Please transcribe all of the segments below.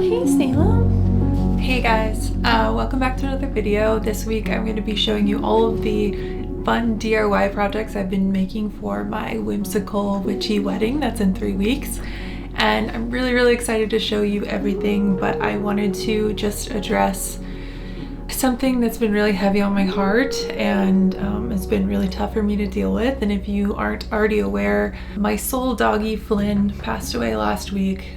Hey Salem. Hey guys, welcome back to another video. This week I'm going to be showing you all of the fun DIY projects I've been making for my whimsical witchy wedding that's in 3 weeks. And I'm really excited to show you everything, but I wanted to just address something that's been really heavy on my heart and it's been really tough for me to deal with. And if you aren't already aware, my soul doggy Flynn passed away last week.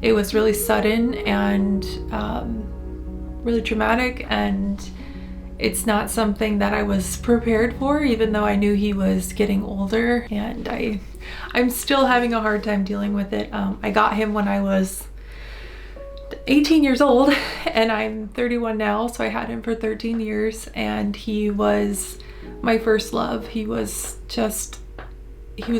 It was really sudden and really traumatic, and it's not something that I was prepared for, even though I knew he was getting older, and I'm still having a hard time dealing with it. I got him when I was 18 years old and I'm 31 now, so I had him for 13 years and he was my first love. He was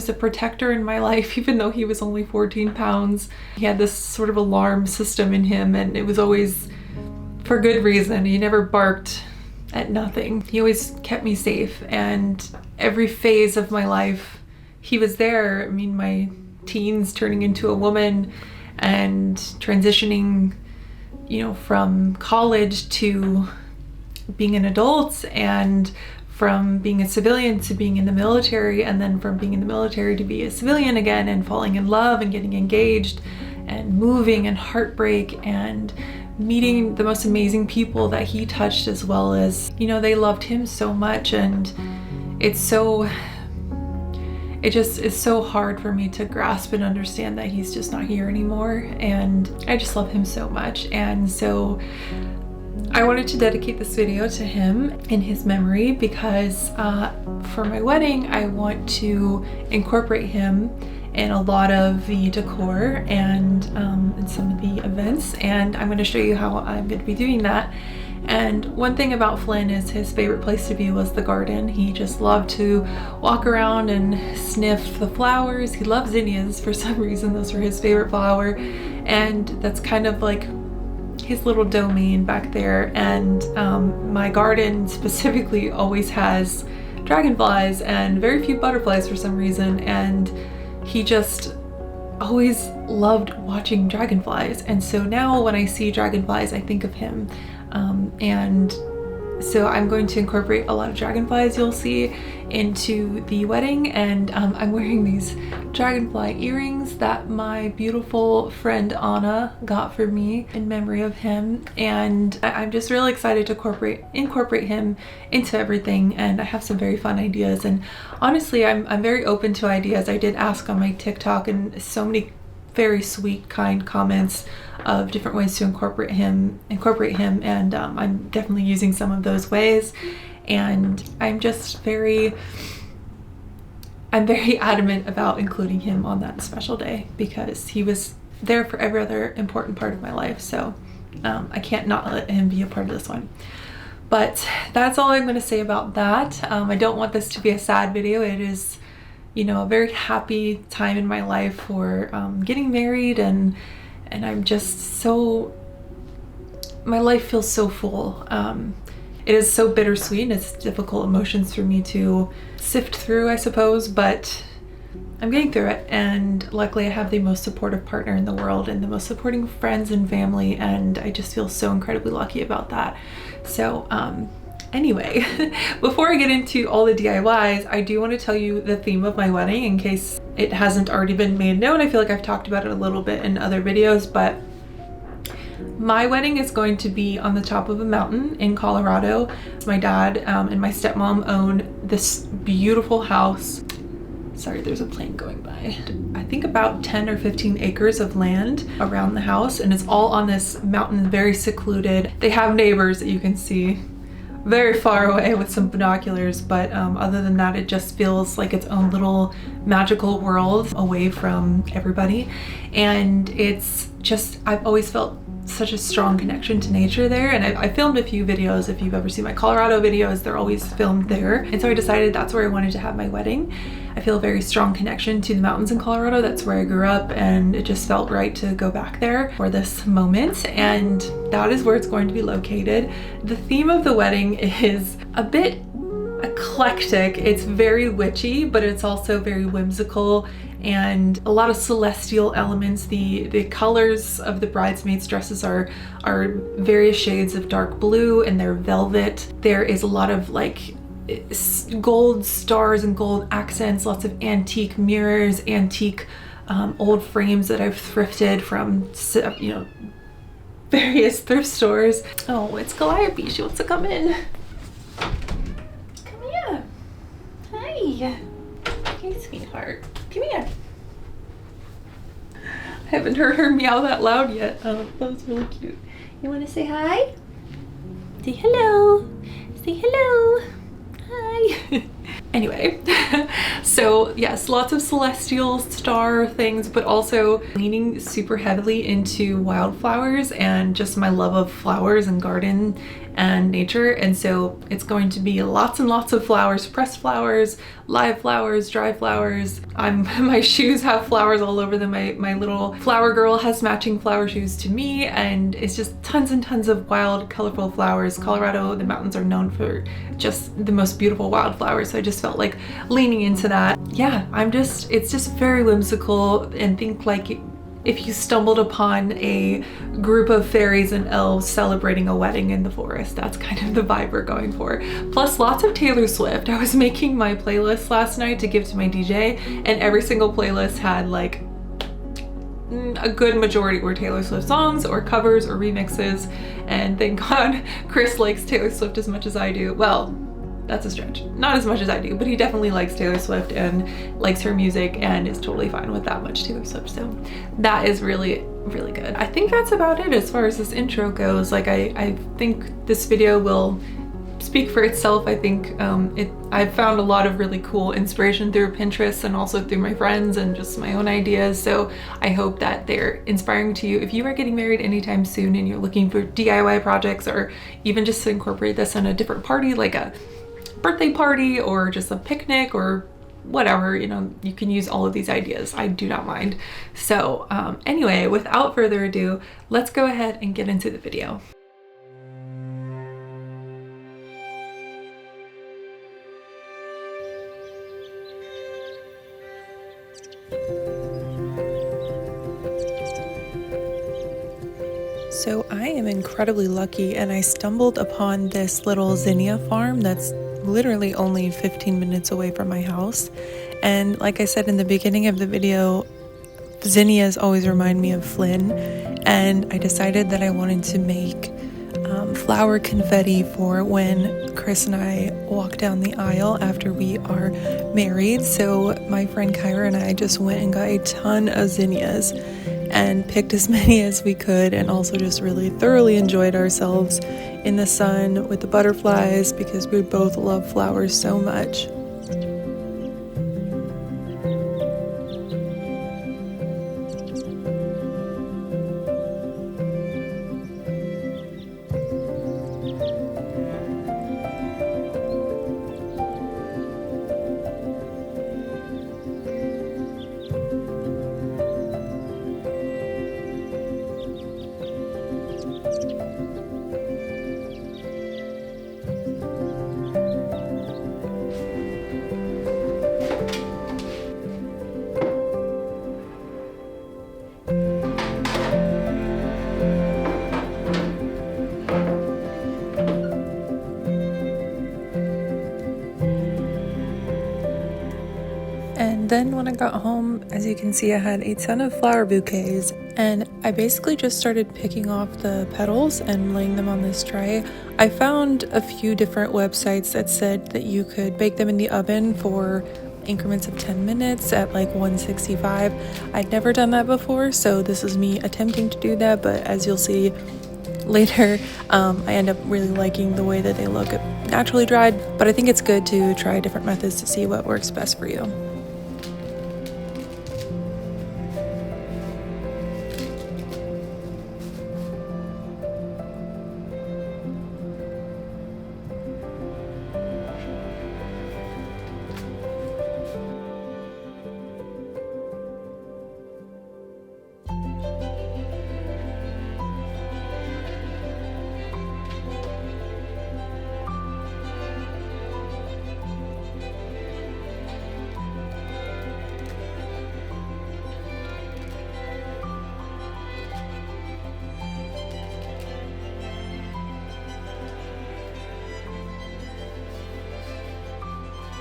a protector in my life, even though he was only 14 pounds. He had this sort of alarm system in him, and it was always for good reason. He never barked at nothing. He always kept me safe, and every phase of my life he was there. I mean, my teens turning into a woman and transitioning, you know, from college to being an adult, and from being a civilian to being in the military, and then from being in the military to be a civilian again, and falling in love and getting engaged and moving and heartbreak and meeting the most amazing people that he touched, as well as, you know, they loved him so much. And it just is so hard for me to grasp and understand that he's just not here anymore, and I just love him so much. And so I wanted to dedicate this video to him in his memory, because for my wedding I want to incorporate him in a lot of the decor and in some of the events, and I'm going to show you how I'm going to be doing that. And one thing about Flynn is his favorite place to be was the garden. He just loved to walk around and sniff the flowers. He loves zinnias for some reason. Those are his favorite flower, and that's kind of like his little domain back there. And my garden specifically always has dragonflies and very few butterflies for some reason, and he just always loved watching dragonflies. And so now when I see dragonflies I think of him. And so I'm going to incorporate a lot of dragonflies you'll see into the wedding, and I'm wearing these dragonfly earrings that my beautiful friend Anna got for me in memory of him, and I'm just really excited to incorporate him into everything. And I have some very fun ideas, and honestly I'm very open to ideas. I did ask on my TikTok, and so many very sweet, kind comments of different ways to incorporate him, and I'm definitely using some of those ways. And I'm very adamant about including him on that special day, because he was there for every other important part of my life, so I can't not let him be a part of this one. But that's all I'm going to say about that. I don't want this to be a sad video. It is, you know, a very happy time in my life for getting married, and I'm just so, my life feels so full. It is so bittersweet, and it's difficult emotions for me to sift through, I suppose, but I'm getting through it. And luckily I have the most supportive partner in the world and the most supporting friends and family, and I just feel so incredibly lucky about that. So anyway, before I get into all the DIYs, I do want to tell you the theme of my wedding in case it hasn't already been made known. I feel like I've talked about it a little bit in other videos, but my wedding is going to be on the top of a mountain in Colorado. My dad and my stepmom own this beautiful house. Sorry, there's a plane going by. I think about 10 or 15 acres of land around the house, and it's all on this mountain, very secluded. They have neighbors that you can see very far away with some binoculars, but other than that, it just feels like its own little magical world away from everybody. And it's just, I've always felt such a strong connection to nature there, and I filmed a few videos. If you've ever seen my Colorado videos, they're always filmed there, and so I decided that's where I wanted to have my wedding. I feel a very strong connection to the mountains in Colorado. That's where I grew up, and it just felt right to go back there for this moment, and that is where it's going to be located. The theme of the wedding is a bit eclectic. It's very witchy, but it's also very whimsical and a lot of celestial elements. The colors of the bridesmaids' dresses are various shades of dark blue, and they're velvet. There is a lot of like gold stars and gold accents, lots of antique mirrors, antique old frames that I've thrifted from, you know, various thrift stores. Oh, it's Calliope. She wants to come in. Come here. Hi. Hey, sweetheart. Come here. I haven't heard her meow that loud yet. Oh, that was really cute. You want to say hi? Say hello. Say hello. Hi. Anyway, so yes, lots of celestial star things, but also leaning super heavily into wildflowers and just my love of flowers and garden and nature. And so it's going to be lots and lots of flowers, pressed flowers, live flowers, dry flowers. My shoes have flowers all over them. My little flower girl has matching flower shoes to me, and it's just tons and tons of wild, colorful flowers. Colorado, the mountains are known for just the most beautiful wildflowers, so I just felt like leaning into that. Yeah, it's just very whimsical, and think like if you stumbled upon a group of fairies and elves celebrating a wedding in the forest. That's kind of the vibe we're going for. Plus lots of Taylor Swift. I was making my playlist last night to give to my DJ, and every single playlist had like a good majority were Taylor Swift songs or covers or remixes, and thank God Chris likes Taylor Swift as much as I do. Well, that's a stretch. Not as much as I do, but he definitely likes Taylor Swift and likes her music and is totally fine with that much Taylor Swift. So that is really, really good. I think that's about it as far as this intro goes. Like I think this video will speak for itself. I think I've found a lot of really cool inspiration through Pinterest and also through my friends and just my own ideas. So I hope that they're inspiring to you. If you are getting married anytime soon and you're looking for DIY projects, or even just to incorporate this in a different party, like a birthday party or just a picnic or whatever, you know, you can use all of these ideas. I do not mind. So anyway, without further ado, let's go ahead and get into the video. So I am incredibly lucky, and I stumbled upon this little zinnia farm that's literally only 15 minutes away from my house. And like I said in the beginning of the video, zinnias always remind me of Flynn, and I decided that I wanted to make flower confetti for when Chris and I walk down the aisle after we are married. So my friend Kyra and I just went and got a ton of zinnias and picked as many as we could, and also just really thoroughly enjoyed ourselves in the sun with the butterflies because we both love flowers so much. And then when I got home, as you can see, I had a ton of flower bouquets, and I basically just started picking off the petals and laying them on this tray. I found a few different websites that said that you could bake them in the oven for increments of 10 minutes at like 165. I'd never done that before, so this is me attempting to do that, but as you'll see later, I end up really liking the way that they look naturally dried, but I think it's good to try different methods to see what works best for you.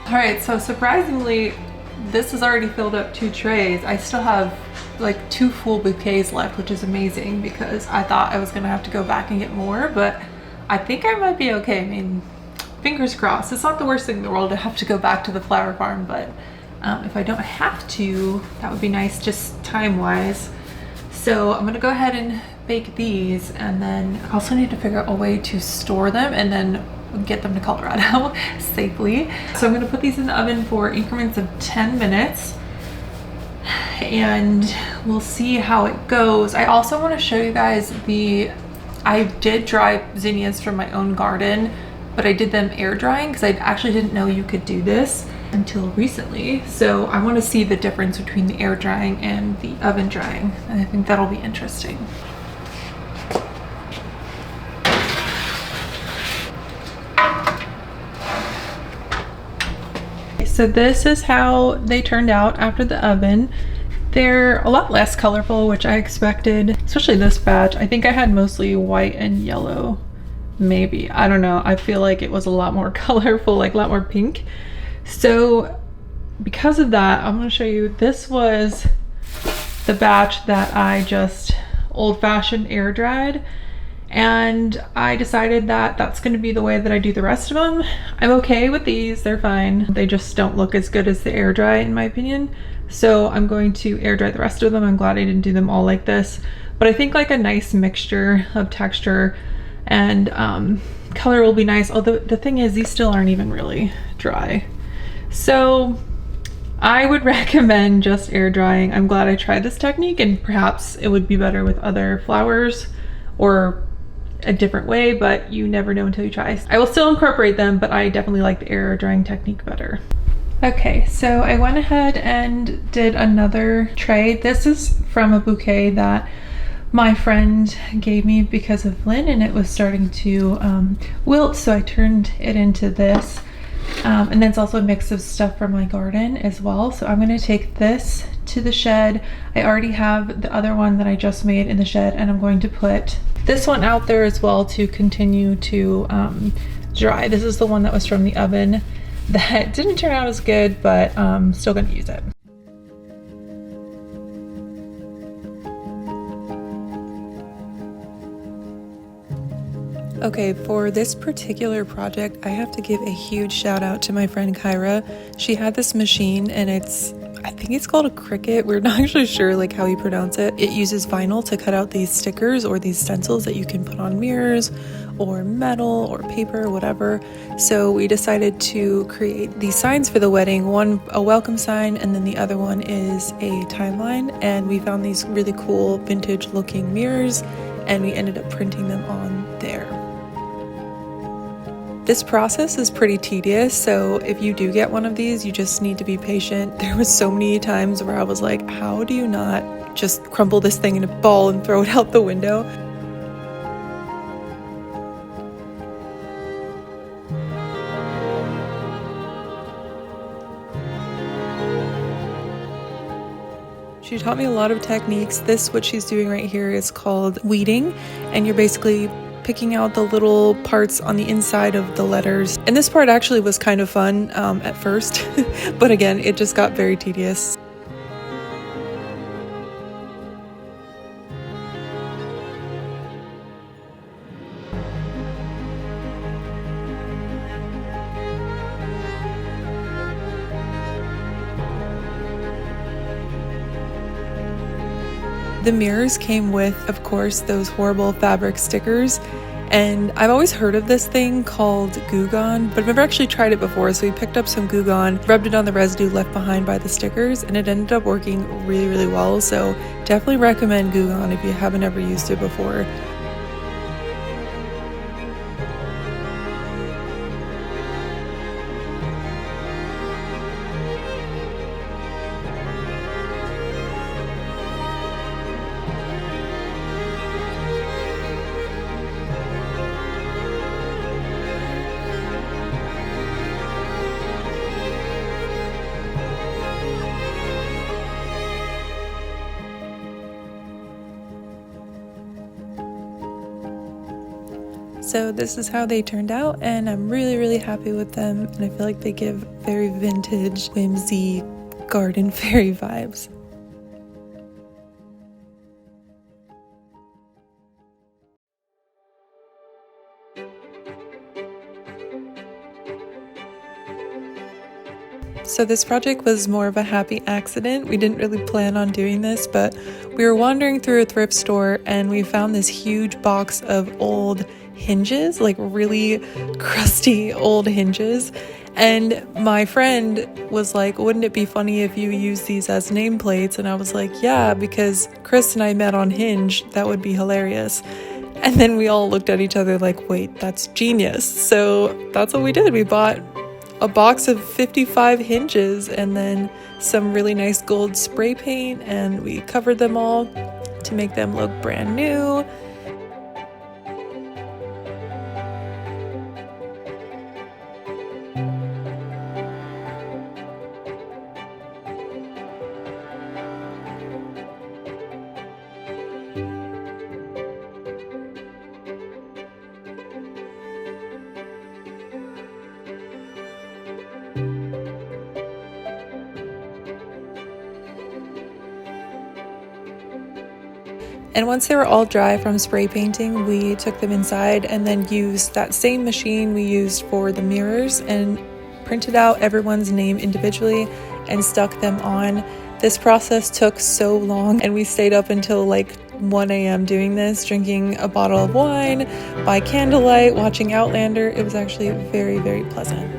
All right, so surprisingly, this has already filled up 2 trays. I still have like 2 full bouquets left, which is amazing because I thought I was gonna have to go back and get more, but I think I might be okay. I mean, fingers crossed. It's not the worst thing in the world to have to go back to the flower farm, but if I don't have to, that would be nice just time-wise. So I'm gonna go ahead and bake these, and then I also need to figure out a way to store them and then get them to Colorado safely. So I'm gonna put these in the oven for increments of 10 minutes and we'll see how it goes. I also want to show you guys I did dry zinnias from my own garden, but I did them air drying because I actually didn't know you could do this until recently. So I want to see the difference between the air drying and the oven drying, and I think that'll be interesting. So this is how they turned out after the oven. They're a lot less colorful, which I expected, especially this batch. I think I had mostly white and yellow, maybe. I don't know. I feel like it was a lot more colorful, like a lot more pink. So because of that, I'm going to show you, this was the batch that I just old-fashioned air dried. And I decided that that's going to be the way that I do the rest of them. I'm okay with these, they're fine. They just don't look as good as the air dry in my opinion. So I'm going to air dry the rest of them. I'm glad I didn't do them all like this. But I think like a nice mixture of texture and color will be nice. Although the thing is, these still aren't even really dry. So I would recommend just air drying. I'm glad I tried this technique, and perhaps it would be better with other flowers or a different way, but you never know until you try. I will still incorporate them, but I definitely like the air drying technique better. Okay, so I went ahead and did another tray. This is from a bouquet that my friend gave me because of Flynn, and it was starting to wilt, so I turned it into this. And then it's also a mix of stuff from my garden as well. So I'm gonna take this to the shed. I already have the other one that I just made in the shed, and I'm going to put this one out there as well to continue to dry. This is the one that was from the oven that didn't turn out as good, but still gonna use it. Okay, for this particular project, I have to give a huge shout out to my friend Kyra. She had this machine, and I think it's called a Cricut. We're not actually sure like how you pronounce it. It uses vinyl to cut out these stickers or these stencils that you can put on mirrors or metal or paper, whatever. So we decided to create these signs for the wedding. One, a welcome sign, and then the other one is a timeline. And we found these really cool vintage looking mirrors, and we ended up printing them on there. This process is pretty tedious, so if you do get one of these, you just need to be patient. There was so many times where I was like, how do you not just crumple this thing in a ball and throw it out the window? She taught me a lot of techniques. What she's doing right here is called weeding, and you're basically picking out the little parts on the inside of the letters. And this part actually was kind of fun at first, but again, it just got very tedious. The mirrors came with, of course, those horrible fabric stickers, and I've always heard of this thing called Goo Gone, but I've never actually tried it before. So we picked up some Goo Gone, rubbed it on the residue left behind by the stickers, and it ended up working really, really well. So definitely recommend Goo Gone if you haven't ever used it before. So this is how they turned out, and I'm really happy with them, and I feel like they give very vintage, whimsy, garden fairy vibes. So this project was more of a happy accident. We didn't really plan on doing this, but we were wandering through a thrift store and we found this huge box of old hinges, like really crusty old hinges. And my friend was like, wouldn't it be funny if you use these as nameplates? And I was like, yeah, because Chris and I met on Hinge. That would be hilarious. And then we all looked at each other like, wait, that's genius. So that's what we did. We bought a box of 55 hinges and then some really nice gold spray paint, and we covered them all to make them look brand new. And once they were all dry from spray painting, we took them inside and then used that same machine we used for the mirrors and printed out everyone's name individually and stuck them on. This process took so long, and we stayed up until like 1 a.m. doing this, drinking a bottle of wine by candlelight, watching Outlander. It was actually very pleasant.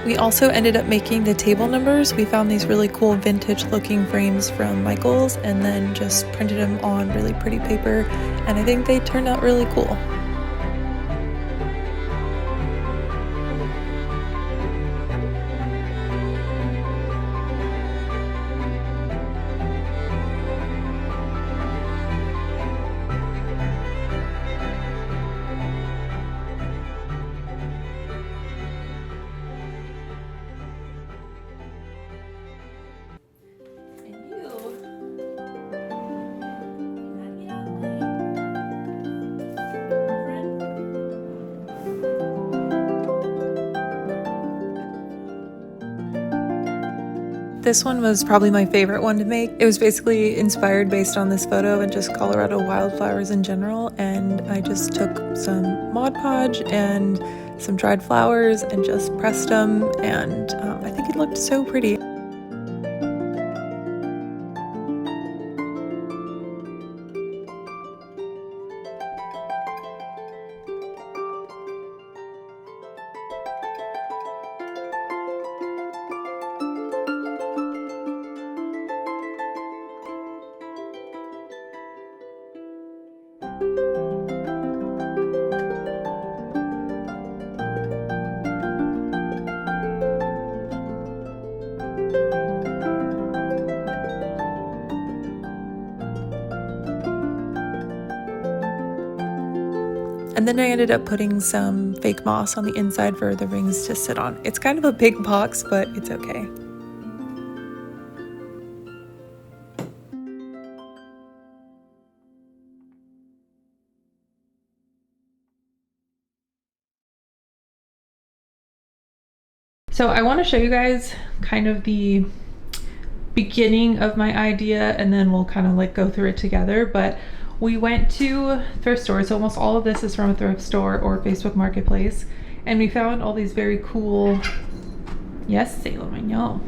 We also ended up making the table numbers. We found these really cool vintage looking frames from Michael's and then just printed them on really pretty paper, and I think they turned out really cool. This one was probably my favorite one to make. It was basically inspired based on this photo and just Colorado wildflowers in general, and I just took some Mod Podge and some dried flowers and just pressed them, and I think it looked so pretty. And then I ended up putting some fake moss on the inside for the rings to sit on. It's kind of a big box, but it's okay. So I want to show you guys kind of the beginning of my idea, and then we'll kind of like go through it together. But we went to thrift stores. So almost all of this is from a thrift store or Facebook Marketplace. And we found all these very cool, yes, Sailor Mignon.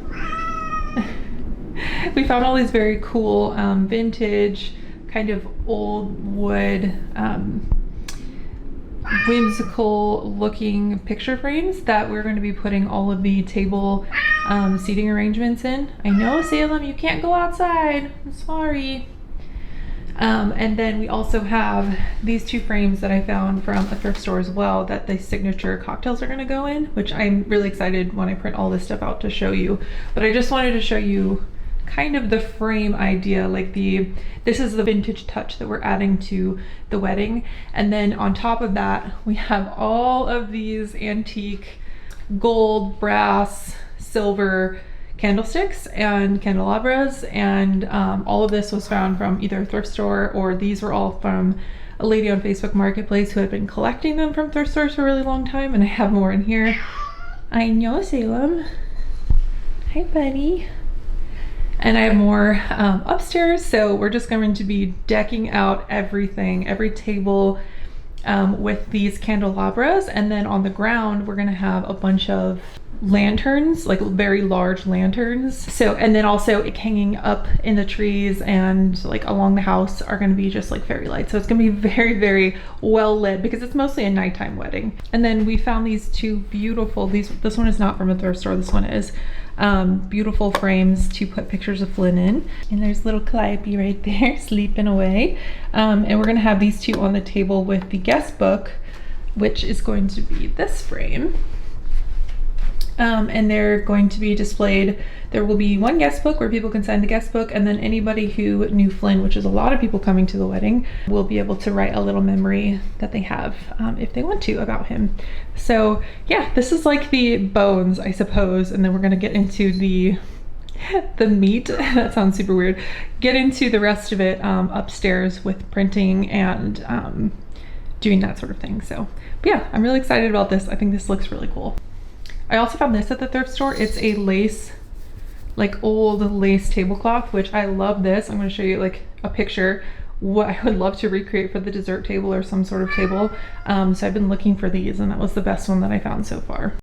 We found all these very cool vintage, kind of old wood whimsical looking picture frames that we're going to be putting all of the table seating arrangements in. I know, Salem, you can't go outside. I'm sorry. And then we also have these two frames that I found from a thrift store as well that the signature cocktails are going to go in, which I'm really excited when I print all this stuff out to show you. But I just wanted to show you kind of the frame idea, like this is the vintage touch that we're adding to the wedding. And then on top of that, we have all of these antique gold, brass, silver candlesticks and candelabras, and all of this was found from either a thrift store, or these were all from a lady on Facebook Marketplace who had been collecting them from thrift stores for a really long time. And I have more in here. I know, Salem. Hi, buddy. And I have more upstairs, so we're just going to be decking out everything, every table with these candelabras. And then on the ground, we're gonna have a bunch of lanterns, like very large lanterns. So, and then also hanging up in the trees and like along the house are gonna be just like fairy lights. So it's gonna be very, very well lit because it's mostly a nighttime wedding. And then we found these two beautiful, this one is not from a thrift store, this one is, beautiful frames to put pictures of Flynn in. And there's little Calliope right there sleeping away. And we're gonna have these two on the table with the guest book, which is going to be this frame. And they're going to be displayed. There will be one guest book where people can sign the guest book, and then anybody who knew Flynn, which is a lot of people coming to the wedding, will be able to write a little memory that they have if they want to about him. So yeah, this is like the bones, I suppose, and then we're gonna get into the meat. That sounds super weird. Get into the rest of it upstairs with printing and doing that sort of thing. So but yeah, I'm really excited about this. I think this looks really cool. I also found this at the thrift store. It's a lace, like old lace tablecloth, which I love this. I'm going to show you like a picture what I would love to recreate for the dessert table or some sort of table. So I've been looking for these, and that was the best one that I found so far.